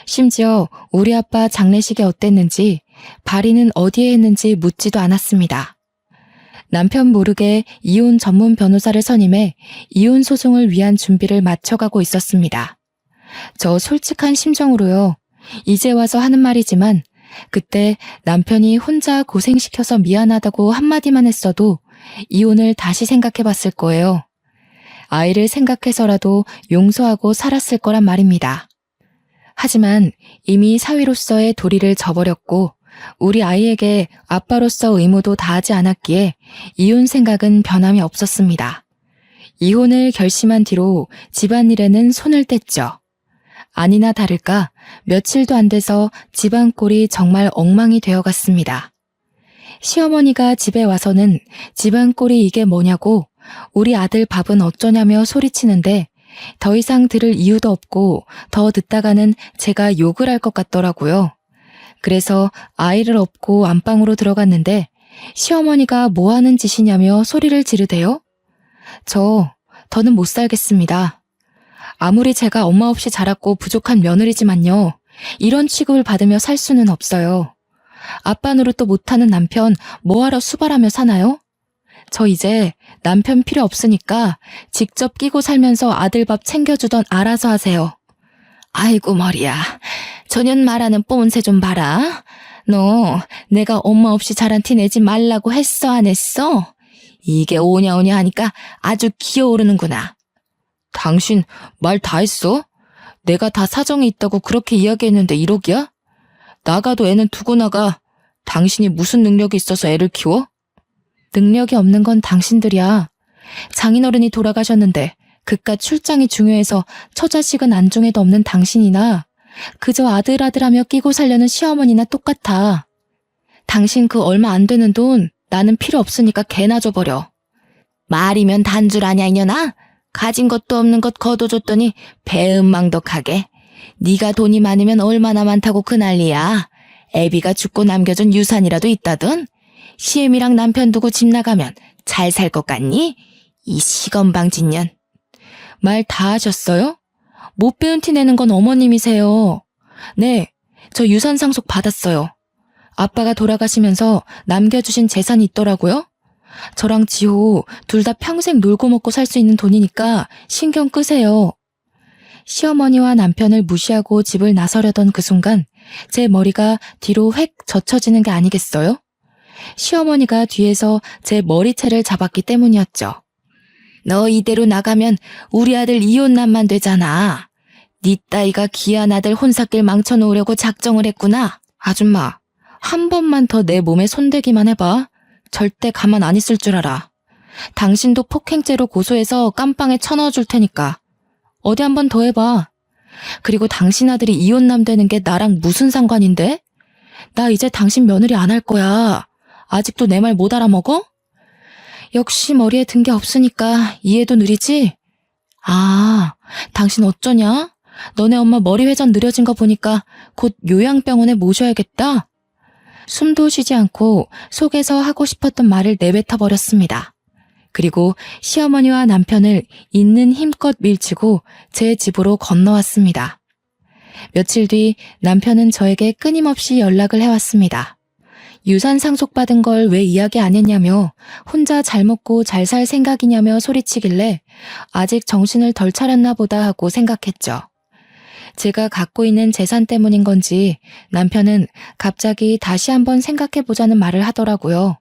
심지어 우리 아빠 장례식이 어땠는지, 발인은 어디에 했는지 묻지도 않았습니다. 남편 모르게 이혼 전문 변호사를 선임해 이혼 소송을 위한 준비를 마쳐가고 있었습니다. 저 솔직한 심정으로요. 이제 와서 하는 말이지만 그때 남편이 혼자 고생시켜서 미안하다고 한마디만 했어도 이혼을 다시 생각해봤을 거예요. 아이를 생각해서라도 용서하고 살았을 거란 말입니다. 하지만 이미 사위로서의 도리를 저버렸고 우리 아이에게 아빠로서 의무도 다하지 않았기에 이혼 생각은 변함이 없었습니다. 이혼을 결심한 뒤로 집안일에는 손을 뗐죠. 아니나 다를까 며칠도 안 돼서 집안 꼴이 정말 엉망이 되어갔습니다. 시어머니가 집에 와서는 집안 꼴이 이게 뭐냐고 우리 아들 밥은 어쩌냐며 소리치는데 더 이상 들을 이유도 없고 더 듣다가는 제가 욕을 할 것 같더라고요. 그래서 아이를 업고 안방으로 들어갔는데 시어머니가 뭐 하는 짓이냐며 소리를 지르대요. 더는 못 살겠습니다. 아무리 제가 엄마 없이 자랐고 부족한 며느리지만요. 이런 취급을 받으며 살 수는 없어요. 아빠 노릇도 못하는 남편 뭐하러 수발하며 사나요? 저 이제 남편 필요 없으니까 직접 끼고 살면서 아들 밥 챙겨주던 알아서 하세요. 아이고 머리야. 저년 말하는 뽐새 좀 봐라. 너 내가 엄마 없이 자란 티 내지 말라고 했어 안 했어? 이게 오냐오냐 하니까 아주 기어오르는구나. 당신 말 다 했어? 내가 다 사정이 있다고 그렇게 이야기했는데 이러기야? 나가도 애는 두고 나가. 당신이 무슨 능력이 있어서 애를 키워? 능력이 없는 건 당신들이야. 장인어른이 돌아가셨는데 그깟 출장이 중요해서 처자식은 안중에도 없는 당신이나 그저 아들하며 끼고 살려는 시어머니나 똑같아. 당신 그 얼마 안 되는 돈 나는 필요 없으니까 개나 줘버려. 말이면 단줄 아냐 이년아? 가진 것도 없는 것 거둬줬더니 배은망덕하게. 네가 돈이 많으면 얼마나 많다고 그 난리야. 애비가 죽고 남겨준 유산이라도 있다든. 시엠이랑 남편 두고 집 나가면 잘 살 것 같니? 이 시건방진년. 말 다 하셨어요? 못 배운 티 내는 건 어머님이세요. 네, 저 유산 상속 받았어요. 아빠가 돌아가시면서 남겨주신 재산이 있더라고요. 저랑 지호 둘 다 평생 놀고 먹고 살 수 있는 돈이니까 신경 끄세요. 시어머니와 남편을 무시하고 집을 나서려던 그 순간 제 머리가 뒤로 획 젖혀지는 게 아니겠어요? 시어머니가 뒤에서 제 머리채를 잡았기 때문이었죠. 너 이대로 나가면 우리 아들 이혼남만 되잖아. 네 따위가 귀한 아들 혼사길 망쳐놓으려고 작정을 했구나. 아줌마, 한 번만 더 내 몸에 손대기만 해봐. 절대 가만 안 있을 줄 알아. 당신도 폭행죄로 고소해서 깜빵에 쳐넣어줄 테니까. 어디 한 번 더 해봐. 그리고 당신 아들이 이혼남 되는 게 나랑 무슨 상관인데? 나 이제 당신 며느리 안 할 거야. 아직도 내 말 못 알아먹어? 역시 머리에 든 게 없으니까 이해도 느리지? 아, 당신 어쩌냐? 너네 엄마 머리 회전 느려진 거 보니까 곧 요양병원에 모셔야겠다. 숨도 쉬지 않고 속에서 하고 싶었던 말을 내뱉어 버렸습니다. 그리고 시어머니와 남편을 있는 힘껏 밀치고 제 집으로 건너왔습니다. 며칠 뒤 남편은 저에게 끊임없이 연락을 해왔습니다. 유산 상속받은 걸 왜 이야기 안 했냐며 혼자 잘 먹고 잘 살 생각이냐며 소리치길래 아직 정신을 덜 차렸나 보다 하고 생각했죠. 제가 갖고 있는 재산 때문인 건지 남편은 갑자기 다시 한번 생각해보자는 말을 하더라고요.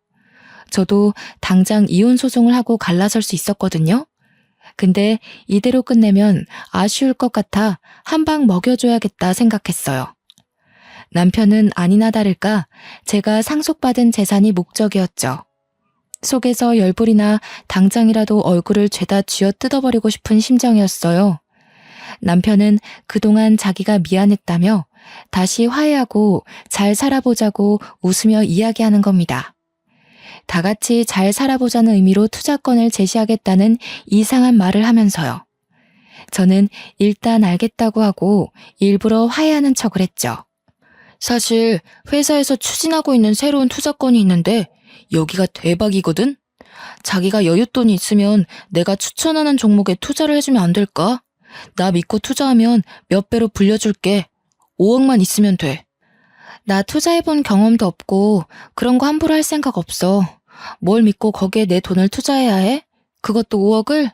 저도 당장 이혼 소송을 하고 갈라설 수 있었거든요. 근데 이대로 끝내면 아쉬울 것 같아 한 방 먹여줘야겠다 생각했어요. 남편은 아니나 다를까 제가 상속받은 재산이 목적이었죠. 속에서 열불이나 당장이라도 얼굴을 죄다 쥐어 뜯어버리고 싶은 심정이었어요. 남편은 그동안 자기가 미안했다며 다시 화해하고 잘 살아보자고 웃으며 이야기하는 겁니다. 다 같이 잘 살아보자는 의미로 투자권을 제시하겠다는 이상한 말을 하면서요. 저는 일단 알겠다고 하고 일부러 화해하는 척을 했죠. 사실 회사에서 추진하고 있는 새로운 투자건이 있는데 여기가 대박이거든? 자기가 여윳돈이 있으면 내가 추천하는 종목에 투자를 해주면 안 될까? 나 믿고 투자하면 몇 배로 불려줄게. 5억만 있으면 돼. 나 투자해본 경험도 없고 그런 거 함부로 할 생각 없어. 뭘 믿고 거기에 내 돈을 투자해야 해? 그것도 5억을?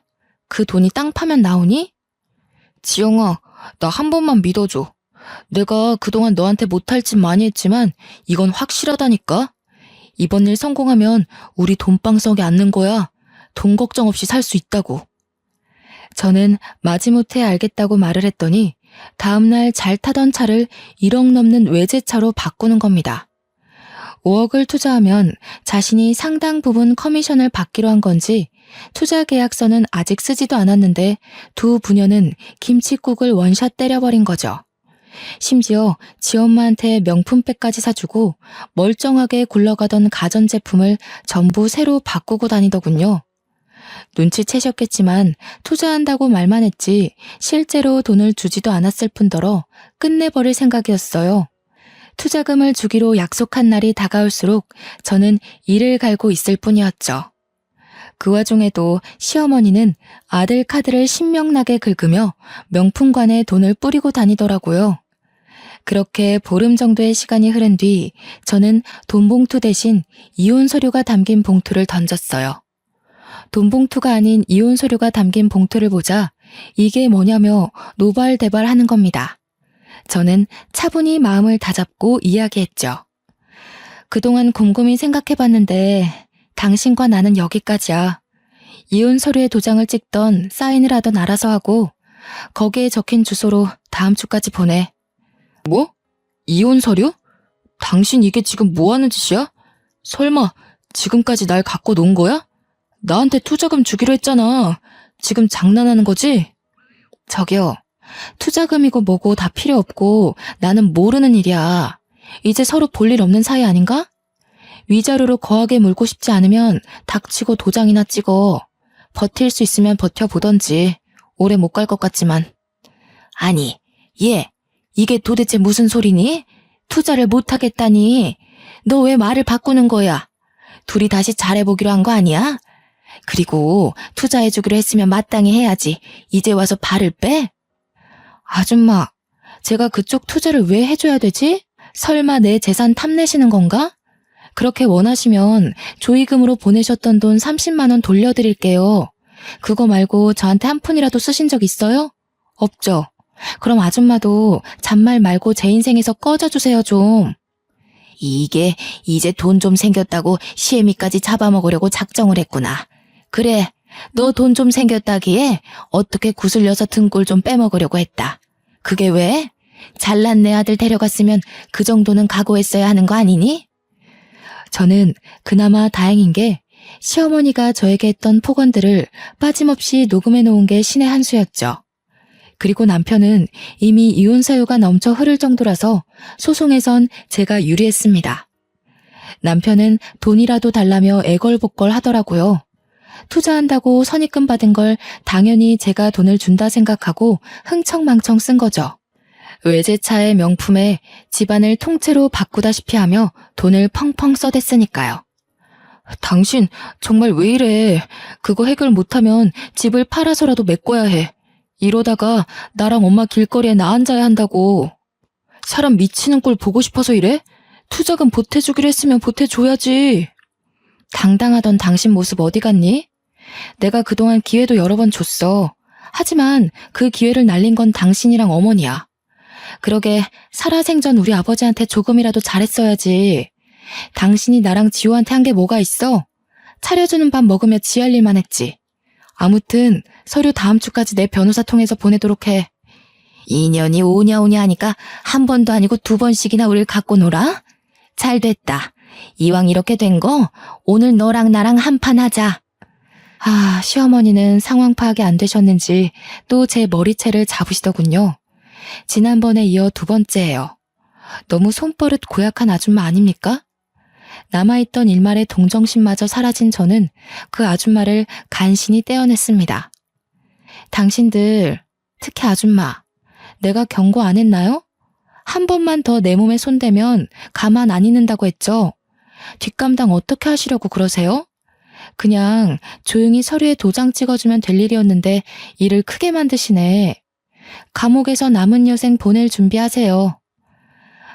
그 돈이 땅 파면 나오니? 지영아, 나 한 번만 믿어줘. 내가 그동안 너한테 못할 짓 많이 했지만 이건 확실하다니까? 이번 일 성공하면 우리 돈방석에 앉는 거야. 돈 걱정 없이 살 수 있다고. 저는 마지못해 알겠다고 말을 했더니 다음날 잘 타던 차를 1억 넘는 외제차로 바꾸는 겁니다. 5억을 투자하면 자신이 상당 부분 커미션을 받기로 한 건지 투자 계약서는 아직 쓰지도 않았는데 두 부녀는 김칫국을 원샷 때려버린 거죠. 심지어 지엄마한테 명품백까지 사주고 멀쩡하게 굴러가던 가전제품을 전부 새로 바꾸고 다니더군요. 눈치채셨겠지만 투자한다고 말만 했지 실제로 돈을 주지도 않았을 뿐더러 끝내버릴 생각이었어요. 투자금을 주기로 약속한 날이 다가올수록 저는 이를 갈고 있을 뿐이었죠. 그 와중에도 시어머니는 아들 카드를 신명나게 긁으며 명품관에 돈을 뿌리고 다니더라고요. 그렇게 보름 정도의 시간이 흐른 뒤 저는 돈 봉투 대신 이혼 서류가 담긴 봉투를 던졌어요. 돈 봉투가 아닌 이혼 서류가 담긴 봉투를 보자 이게 뭐냐며 노발대발하는 겁니다. 저는 차분히 마음을 다잡고 이야기했죠. 그동안 곰곰이 생각해봤는데 당신과 나는 여기까지야. 이혼 서류에 도장을 찍던 사인을 하던 알아서 하고 거기에 적힌 주소로 다음 주까지 보내. 뭐? 이혼 서류? 당신 이게 지금 뭐 하는 짓이야? 설마 지금까지 날 갖고 논 거야? 나한테 투자금 주기로 했잖아. 지금 장난하는 거지? 저기요. 투자금이고 뭐고 다 필요 없고 나는 모르는 일이야. 이제 서로 볼 일 없는 사이 아닌가? 위자료로 거하게 물고 싶지 않으면 닥치고 도장이나 찍어. 버틸 수 있으면 버텨보던지. 오래 못 갈 것 같지만. 아니, 얘, 이게 도대체 무슨 소리니? 투자를 못하겠다니. 너 왜 말을 바꾸는 거야? 둘이 다시 잘해보기로 한 거 아니야? 그리고 투자해주기로 했으면 마땅히 해야지. 이제 와서 발을 빼? 아줌마, 제가 그쪽 투자를 왜 해줘야 되지? 설마 내 재산 탐내시는 건가? 그렇게 원하시면 조의금으로 보내셨던 돈 30만 원 돌려드릴게요. 그거 말고 저한테 한 푼이라도 쓰신 적 있어요? 없죠? 그럼 아줌마도 잔말 말고 제 인생에서 꺼져주세요 좀. 이게 이제 돈 좀 생겼다고 시애미까지 잡아먹으려고 작정을 했구나. 그래, 너 돈 좀 생겼다기에 어떻게 구슬려서 등골 좀 빼먹으려고 했다. 그게 왜? 잘난 내 아들 데려갔으면 그 정도는 각오했어야 하는 거 아니니? 저는 그나마 다행인 게 시어머니가 저에게 했던 폭언들을 빠짐없이 녹음해 놓은 게 신의 한 수였죠. 그리고 남편은 이미 이혼 사유가 넘쳐 흐를 정도라서 소송에선 제가 유리했습니다. 남편은 돈이라도 달라며 애걸복걸 하더라고요. 투자한다고 선입금 받은 걸 당연히 제가 돈을 준다 생각하고 흥청망청 쓴 거죠. 외제차의 명품에 집안을 통째로 바꾸다시피 하며 돈을 펑펑 써댔으니까요. 당신 정말 왜 이래. 그거 해결 못하면 집을 팔아서라도 메꿔야 해. 이러다가 나랑 엄마 길거리에 나 앉아야 한다고. 사람 미치는 꼴 보고 싶어서 이래? 투자금 보태주기로 했으면 보태줘야지. 당당하던 당신 모습 어디 갔니? 내가 그동안 기회도 여러 번 줬어. 하지만 그 기회를 날린 건 당신이랑 어머니야. 그러게 살아생전 우리 아버지한테 조금이라도 잘했어야지. 당신이 나랑 지호한테 한 게 뭐가 있어? 차려주는 밥 먹으며 지할 일만 했지. 아무튼 서류 다음 주까지 내 변호사 통해서 보내도록 해. 2년이 오냐오냐 하니까 한 번도 아니고 2번씩이나 우릴 갖고 놀아? 잘 됐다. 이왕 이렇게 된 거 오늘 너랑 나랑 한판 하자. 시어머니는 상황 파악이 안 되셨는지 또 제 머리채를 잡으시더군요. 지난번에 이어 두 번째예요. 너무 손버릇 고약한 아줌마 아닙니까? 남아있던 일말의 동정심마저 사라진 저는 그 아줌마를 간신히 떼어냈습니다. 당신들, 특히 아줌마, 내가 경고 안 했나요? 한 번만 더 내 몸에 손대면 가만 안 있는다고 했죠? 뒷감당 어떻게 하시려고 그러세요? 그냥 조용히 서류에 도장 찍어주면 될 일이었는데 일을 크게 만드시네. 감옥에서 남은 여생 보낼 준비하세요.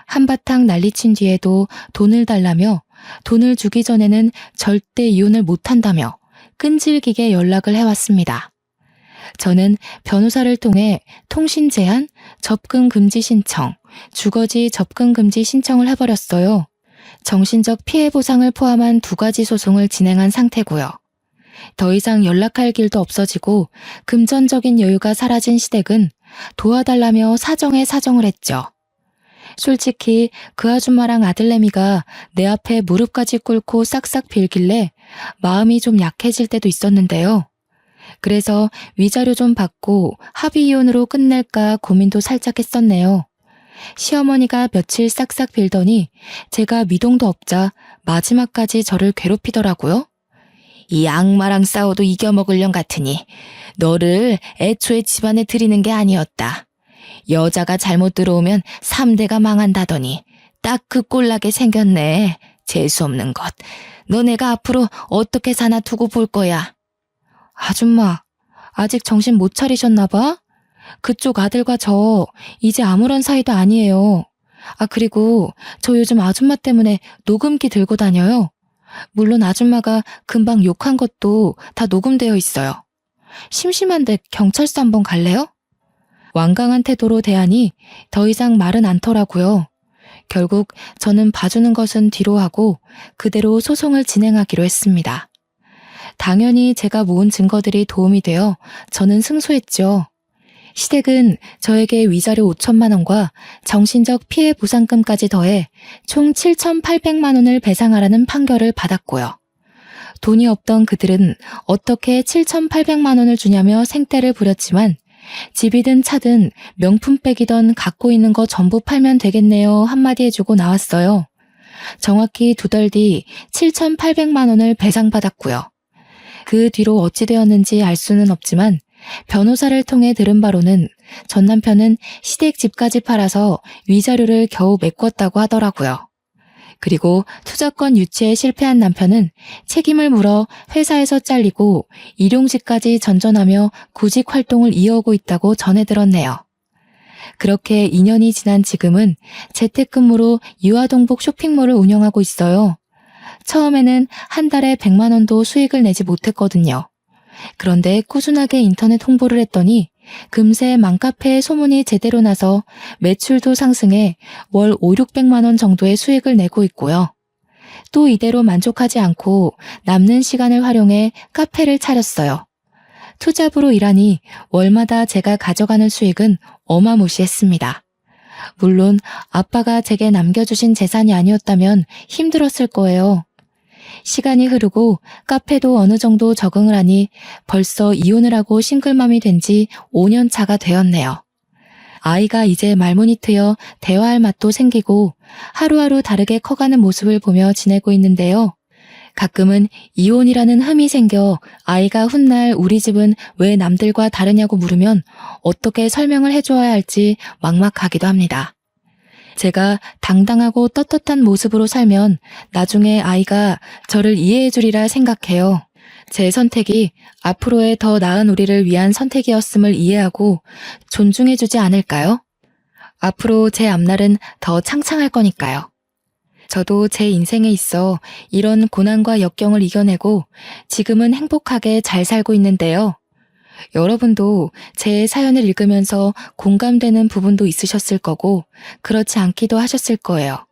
한바탕 난리친 뒤에도 돈을 달라며 돈을 주기 전에는 절대 이혼을 못한다며 끈질기게 연락을 해왔습니다. 저는 변호사를 통해 통신 제한, 접근 금지 신청, 주거지 접근 금지 신청을 해버렸어요. 정신적 피해 보상을 포함한 2가지 소송을 진행한 상태고요. 더 이상 연락할 길도 없어지고 금전적인 여유가 사라진 시댁은 도와달라며 사정에 사정을 했죠. 솔직히 그 아줌마랑 아들내미가 내 앞에 무릎까지 꿇고 싹싹 빌길래 마음이 좀 약해질 때도 있었는데요. 그래서 위자료 좀 받고 합의 이혼으로 끝낼까 고민도 살짝 했었네요. 시어머니가 며칠 싹싹 빌더니 제가 미동도 없자 마지막까지 저를 괴롭히더라고요. 이 악마랑 싸워도 이겨먹을 년 같으니 너를 애초에 집안에 들이는 게 아니었다. 여자가 잘못 들어오면 3대가 망한다더니 딱 그 꼴나게 생겼네. 재수없는 것. 너네가 앞으로 어떻게 사나 두고 볼 거야. 아줌마, 아직 정신 못 차리셨나 봐? 그쪽 아들과 저 이제 아무런 사이도 아니에요. 그리고 저 요즘 아줌마 때문에 녹음기 들고 다녀요. 물론 아줌마가 금방 욕한 것도 다 녹음되어 있어요. 심심한데 경찰서 한번 갈래요? 완강한 태도로 대하니 더 이상 말은 않더라고요. 결국 저는 봐주는 것은 뒤로 하고 그대로 소송을 진행하기로 했습니다. 당연히 제가 모은 증거들이 도움이 되어 저는 승소했죠. 시댁은 저에게 위자료 5천만 원과 정신적 피해 보상금까지 더해 총 7,800만 원을 배상하라는 판결을 받았고요. 돈이 없던 그들은 어떻게 7,800만 원을 주냐며 생떼를 부렸지만 집이든 차든 명품백이던 갖고 있는 거 전부 팔면 되겠네요 한마디 해주고 나왔어요. 정확히 2달 뒤 7,800만 원을 배상받았고요. 그 뒤로 어찌 되었는지 알 수는 없지만 변호사를 통해 들은 바로는 전 남편은 시댁 집까지 팔아서 위자료를 겨우 메꿨다고 하더라고요. 그리고 투자권 유치에 실패한 남편은 책임을 물어 회사에서 잘리고 일용직까지 전전하며 구직 활동을 이어오고 있다고 전해 들었네요. 그렇게 2년이 지난 지금은 재택근무로 유아동복 쇼핑몰을 운영하고 있어요. 처음에는 한 달에 100만 원도 수익을 내지 못했거든요. 그런데 꾸준하게 인터넷 홍보를 했더니 금세 맘카페에 소문이 제대로 나서 매출도 상승해 월 5, 600만 원 정도의 수익을 내고 있고요. 또 이대로 만족하지 않고 남는 시간을 활용해 카페를 차렸어요. 투잡으로 일하니 월마다 제가 가져가는 수익은 어마무시했습니다. 물론 아빠가 제게 남겨주신 재산이 아니었다면 힘들었을 거예요. 시간이 흐르고 카페도 어느 정도 적응을 하니 벌써 이혼을 하고 싱글맘이 된 지 5년 차가 되었네요. 아이가 이제 말문이 트여 대화할 맛도 생기고 하루하루 다르게 커가는 모습을 보며 지내고 있는데요. 가끔은 이혼이라는 흠이 생겨 아이가 훗날 우리 집은 왜 남들과 다르냐고 물으면 어떻게 설명을 해줘야 할지 막막하기도 합니다. 제가 당당하고 떳떳한 모습으로 살면 나중에 아이가 저를 이해해 주리라 생각해요. 제 선택이 앞으로의 더 나은 우리를 위한 선택이었음을 이해하고 존중해 주지 않을까요? 앞으로 제 앞날은 더 창창할 거니까요. 저도 제 인생에 있어 이런 고난과 역경을 이겨내고 지금은 행복하게 잘 살고 있는데요. 여러분도 제 사연을 읽으면서 공감되는 부분도 있으셨을 거고 그렇지 않기도 하셨을 거예요.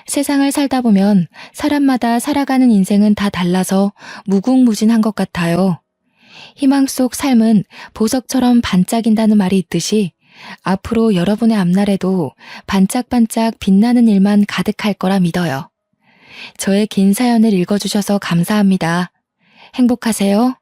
세상을 살다 보면 사람마다 살아가는 인생은 다 달라서 무궁무진한 것 같아요. 희망 속 삶은 보석처럼 반짝인다는 말이 있듯이 앞으로 여러분의 앞날에도 반짝반짝 빛나는 일만 가득할 거라 믿어요. 저의 긴 사연을 읽어주셔서 감사합니다. 행복하세요.